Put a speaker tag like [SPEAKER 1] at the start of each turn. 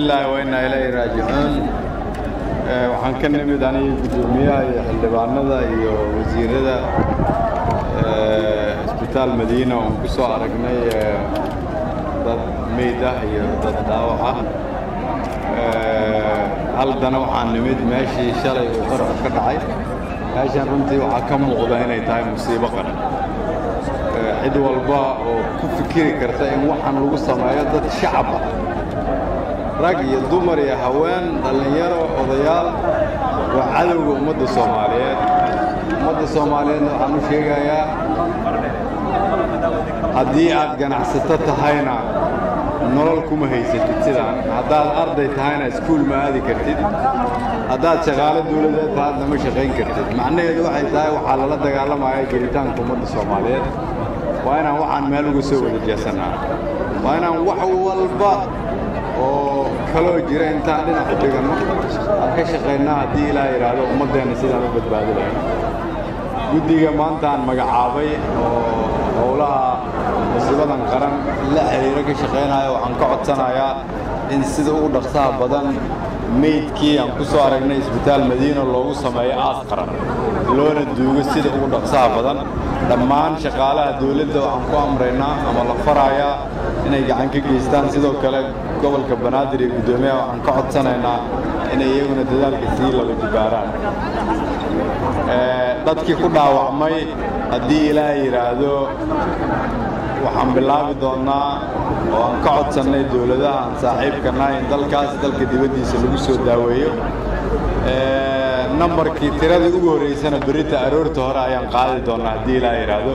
[SPEAKER 1] لله وإنا إليه راجعون. waxaan ka nimid aniga gudoomiyaha iyo xildhibaanada iyo wasiirada isbitaal Madiina oo ku soo aragnay dad meyd ah iyo dad dhaawac ah. Haldana waxaan nimid meeshii shalay uu qarax ka dhacay. meeshan runtii waxaa ka muuqda inay tahay musiibo qaran. cid walba oo ku fikiri karta in waxaan lagu sameeyo dad shacab ah, rag iyo dumar iyo haween dhalinyaro odayaal waa cadowga ummadda Soomaaliyeed. ummadda Soomaaliyeed waxaan u sheegayaa haddii aad ganacsato tahayna nolol kuma haysatid sidaan, haddaad arday tahayna iskuul ma aadi kartid, haddaad shaqaale dawladeed tahayna ma shaqayn kartid. macnaheedu waxay tahay waxaa lala dagaalamayaa gelitaanka ummadda Soomaaliyeed. waa inaan waxaan meel uga soo wada jeesanaa, waa inaan wax walba oo kaloo jira intaan dhinac u dhigano aan ka shaqaynaa haddii Ilaahay yiraahdo ummaddeena sidaan u badbaadi lahayn. guddiga maanta aan magacaabay oo howlaha musiibadan qaran la xiriira ka shaqaynaya waxaan ka codsanayaa in sida ugu dhaqsaha badan meydkii aan ku soo aragnay isbitaal Madiina loogu sameeyo aas qaran, loona duugo sida ugu dhaqsaha badan. dhammaan shaqaalaha dawladda waxaan ku amraynaa ama la farayaa inay gacan ka geystaan. sidoo kale gobolka Banaadir iyo gudoomiyaha waxaan ka codsanaynaa inay iyaguna dadaalka sii laba jibaaraan. dadkii ku dhaawacmay haddii Ilaahay yiraahdo waxaan bilaabi doonaa oo aan ka codsannay dawladaha aan saaxiibkana in dalka dibaddiisa lagu soo daaweeyo. nambarkii tiradii ugu horeysana berita aroorta hore ayaan qaadi doonaa haddii Ilaahay yiraahdo.